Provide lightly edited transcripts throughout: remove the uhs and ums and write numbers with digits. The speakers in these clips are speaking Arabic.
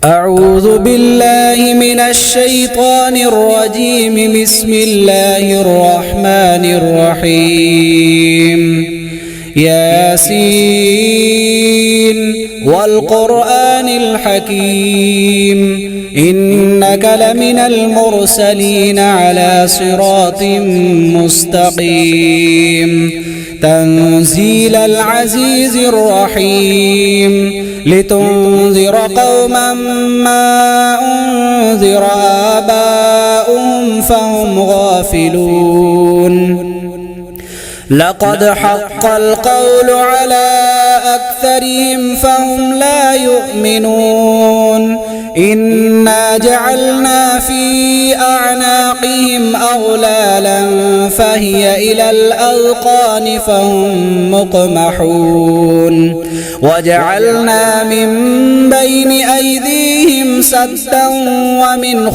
أعوذ بالله من الشيطان الرجيم. بسم الله الرحمن الرحيم. ياسين والقرآن الحكيم إنك لمن المرسلين على صراط مستقيم. تنزيل العزيز الرحيم لتنذر قوما ما أنذر آباؤهم فهم غافلون. لقد حق القول على أكثرهم فهم لا يؤمنون. إنا جعلنا في أعناقهم أغلالا فهي إلى الأذقان فهم مقمحون. وجعلنا من بين أيديهم سدا ومن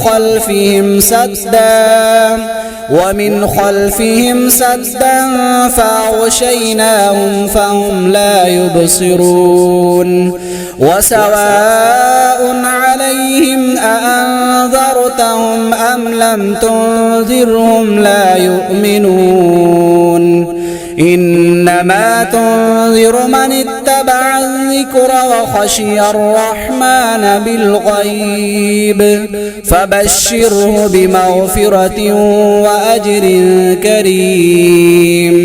خلفهم سدا فأغشيناهم فهم لا يبصرون. وسواء عليهم أأنذرتهم أم لم تنذرهم لا يؤمنون. إنما تنذر من اتبع الذكر وخشي الرحمن بالغيب فبشره بمغفرة وأجر كريم.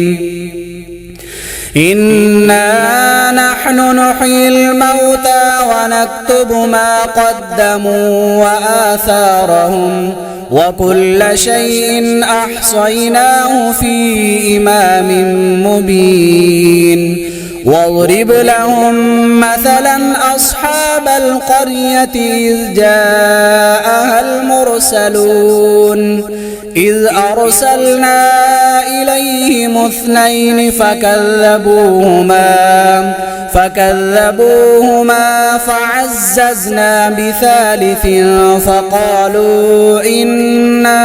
إنا نحن نحيي الموتى ونكتب ما قدموا وآثارهم وكل شيء أحصيناه في إمام مبين. واضرب لهم مثلا أصحاب القرية إذ جاءها المرسلون إذ أرسلنا إليهم 2 فكذبوهما فعززنا ب3 فقالوا إنا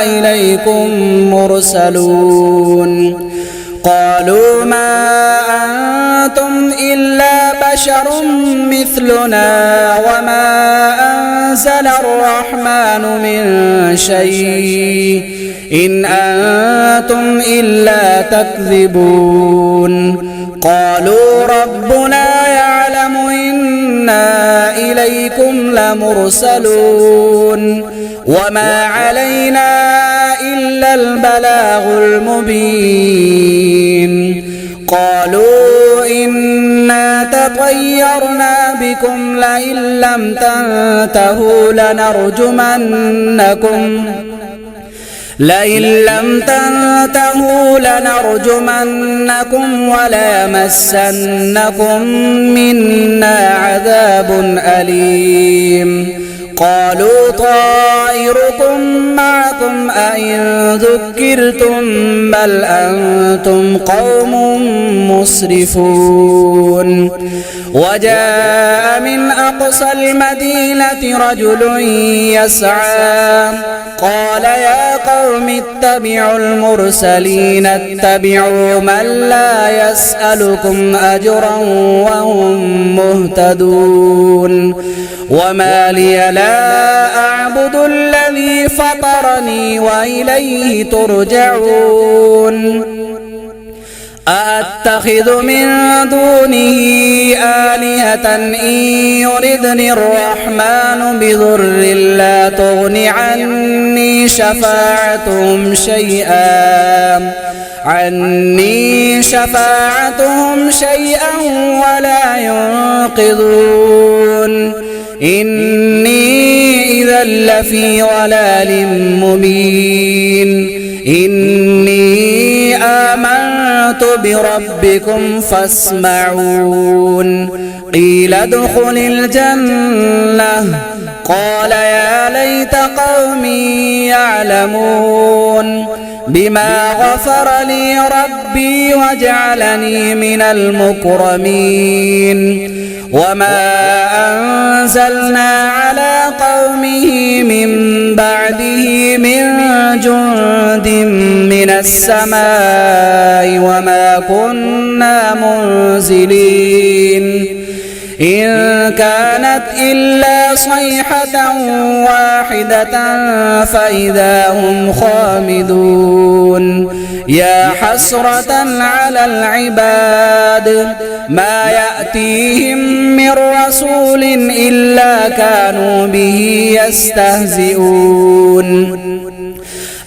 إليكم مرسلون. قالوا ما أنتم إلا بشر مثلنا وما أنزل الرحمن من شيء إن أنتم إلا تكذبون. قالوا ربنا يعلم إنا إليكم لمرسلون وما علينا إلا البلاغ المبين. قالوا إنا تطيرنا بكم لئن لم تنتهوا لنرجمنكم وليمسنكم منا عذاب أليم. قالوا طائركم معكم أئن ذكرتم بل أنتم قوم مسرفون. وجاء من أقصى المدينة رجل يسعى قال يا قوم اتبعوا المرسلين اتبعوا من لا يسألكم أجرا وهم مهتدون. وما لي لا أعبد الذي فطرني وإليه ترجعون. أأتخذ من دونه آلهة إن يردني الرحمن بضر لا تغن عني شفاعتهم شيئا ولا ينقذون. إني إذا لفي ضلال مبين. إني آمنت بربكم فاسمعون. قيل ادخل الجنة قال يا ليت قومي يعلمون بما غفر لي ربي وجعلني من المكرمين. وما أنزلنا على قومه من بعده من جند من السماء وما كنا منزلين. إن كانت إلا صيحة واحدة فإذا هم خامدون يا حسرة على العباد ما يأتيهم من رسول إلا كانوا به يستهزئون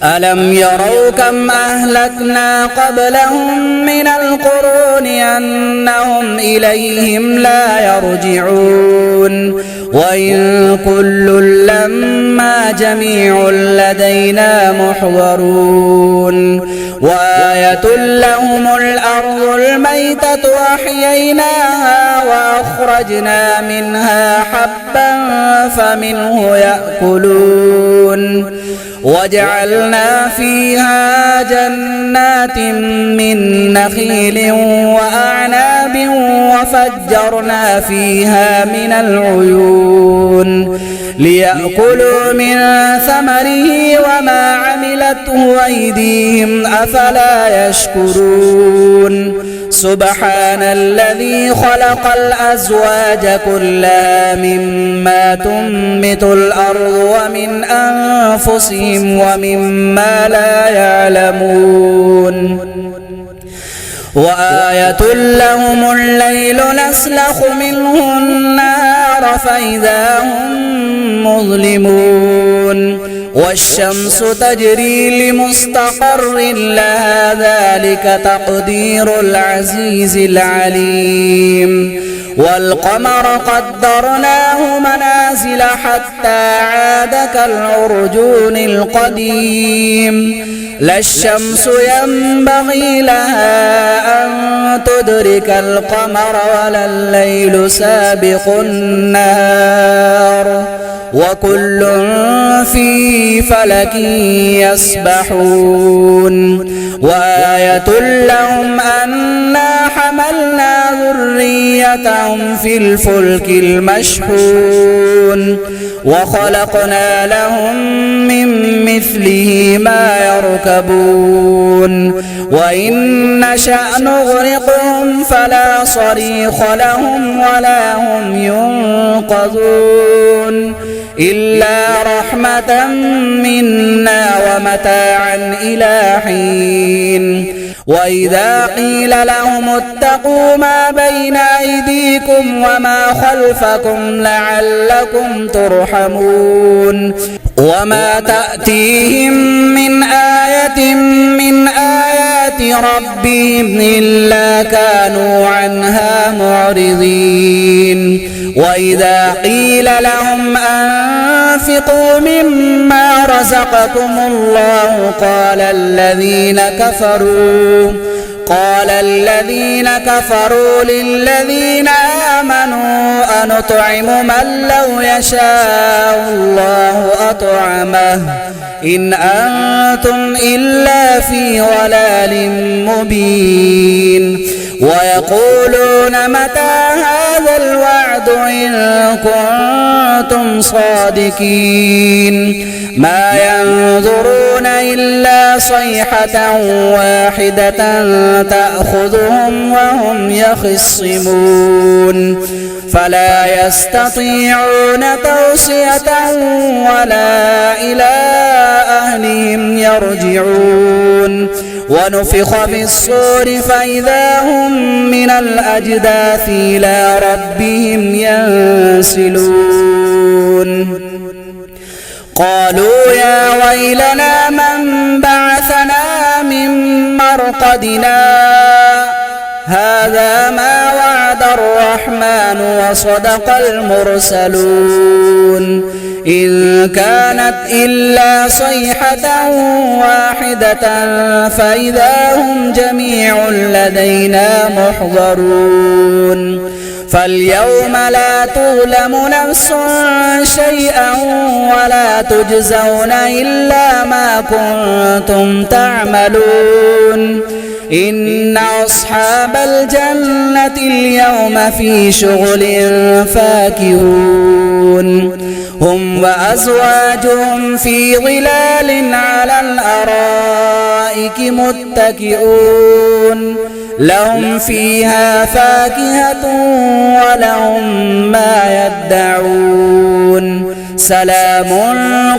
ألم يروا كم أهلكنا قبلهم من القرون أنهم إليهم لا يرجعون وإن كل لما جميع لدينا محضرون وآية لهم الأرض الميتة أحييناها وأخرجنا منها حبا فمنه يأكلون وجعلنا فيها جنات من نخيل وأعناب وفجرنا فيها من العيون ليأكلوا من ثمره وما عملته أيديهم أفلا يشكرون سبحان الذي خلق الأزواج كلها مما تنبت الأرض ومن أنفسهم ومما لا يعلمون وآية لهم الليل نسلخ منه النهار فإذا هم مظلمون والشمس تجري لمستقر لها ذلك تقدير العزيز العليم والقمر قدرناه منازل حتى عاد كالعرجون القديم لا الشمس ينبغي لها أن تدرك القمر ولا الليل سابق النهار وكل في فلك يسبحون وآية لهم أنا حملنا ذريتهم في الفلك المشحون وخلقنا لهم من مثله ما يركبون وإن نشأ نغرقهم فلا صريخ لهم ولا هم ينقذون إلا رحمة منا ومتاعا إلى حين وإذا قيل لهم اتقوا ما بين أيديكم وما خلفكم لعلكم ترحمون وما تأتيهم من آية من آيات ربهم إلا كانوا عنها معرضين وإذا قيل لهم أنفقوا مما رزقكم الله قال الذين كفروا للذين آمنوا أنطعم من لو يشاء الله أطعمه إن أنتم إلا في ضلال مبين ويقولون متى هذا الوعد إن كنتم صادقين ما ينظرون إلا صيحة واحدة تأخذهم وهم يخصمون فلا يستطيعون توصية ولا إلى أهلهم يرجعون ونفخ في الصور فإذا هم من الأجداث إلى ربهم ينسلون قالوا يا ويلنا من بعثنا من مرقدنا هذا ما وعد الرحمن وصدق المرسلون إن كانت إلا صيحة واحدة فإذا هم جميع لدينا محضرون فاليوم لا تظلم نفس شيئا ولا تجزون إلا ما كنتم تعملون إن أصحاب الجنة اليوم في شغل فاكهون هم وأزواجهم في ظلال على الأرائك متكئون لهم فيها فاكهة ولهم ما يدعون سلام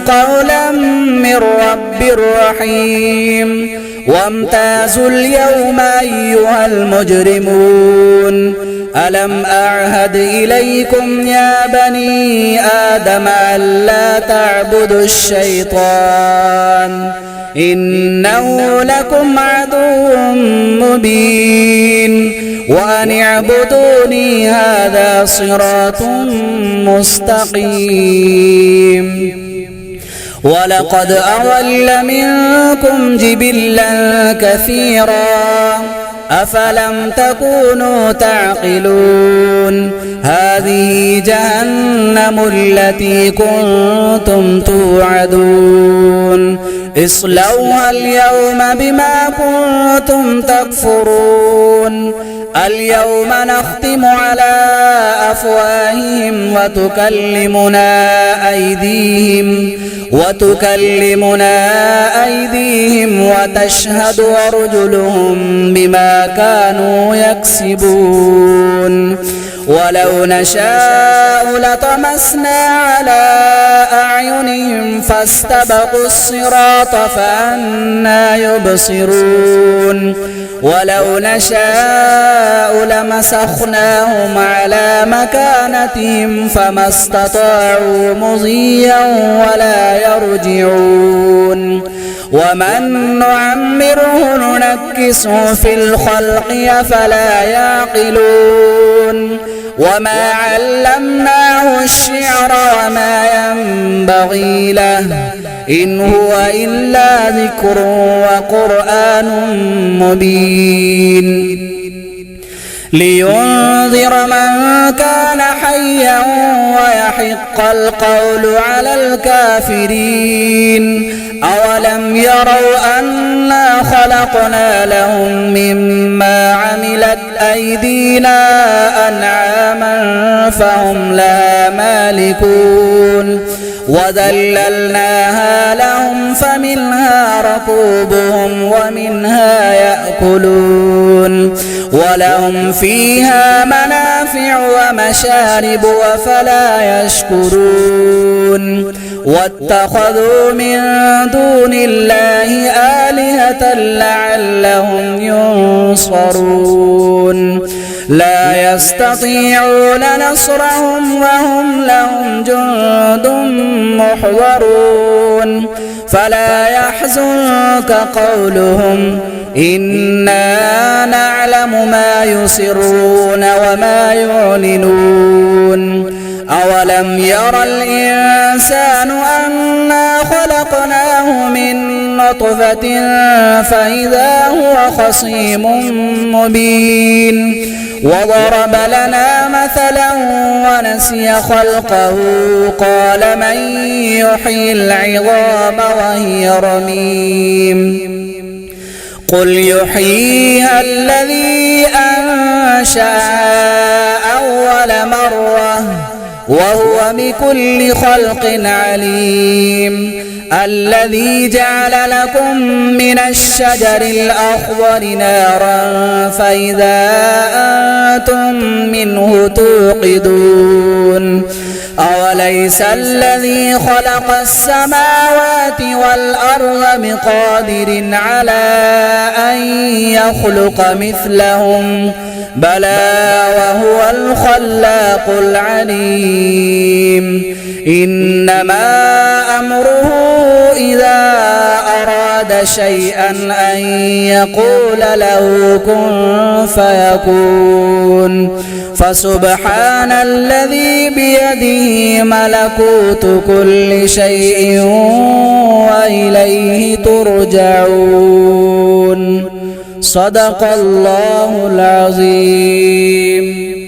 قولا من رب رحيم وامتازوا اليوم أيها المجرمون ألم أعهد إليكم يا بني آدم ألا تعبدوا الشيطان إنه لكم عدو مبين وأن اعبدوني هذا صراط مستقيم ولقد أضل منكم جبلا كثيرا أفلم تكونوا تعقلون هذه جهنم التي كنتم توعدون اصلوها اليوم بما كنتم تكفرون اليوم نختم على أفواههم وتكلمنا أيديهم وتشهد أرجلهم بما كانوا يكسبون ولو نشاء لطمسنا على أعينهم فاستبقوا الصراط فأنى يبصرون ولو نشاء لمسخناهم على مكانتهم فما استطاعوا مضيا ولا يرجعون ومن نعمره ننكسه في الخلق أفلا يعقلون وما علمناه الشعر وما ينبغي له إن هو إلا ذكر وقرآن مبين لينذر من كان حيا ويحق القول على الكافرين أولم يروا أنا خلقنا لهم مما عملت أيدينا أنعاما فهم لها مالكون وذللناها لهم فمنها ركوبهم ومنها يأكلون ولهم فيها منافع ومشارب وفلا يشكرون واتخذوا من دون الله آلهة لعلهم ينصرون لا يستطيعون نصرهم وهم لهم جند محضرون فلا يحزنك قولهم إنا نعلم ما يسرون وما يعلنون أولم يرى الإنسان أنا خلقناه من نطفة فإذا هو خصيم مبين وضرب لنا مثلا ونسي خلقه قال من يحيي العظام وهي رميم قل يحييها الذي أنشأها أول مرة وهو بكل خلق عليم الذي جعل لكم من الشجر الأخضر نارا فإذا أنتم منه توقدون أوليس الذي خلق السماوات والأرض بقادر على أن يخلق مثلهم بلى وهو الخلاق العليم إنما أمره إذا أراد شيئا أن يقول له كن فيكون فسبحان الذي بيده ملكوت كل شيء وإليه ترجعون صدق الله العظيم.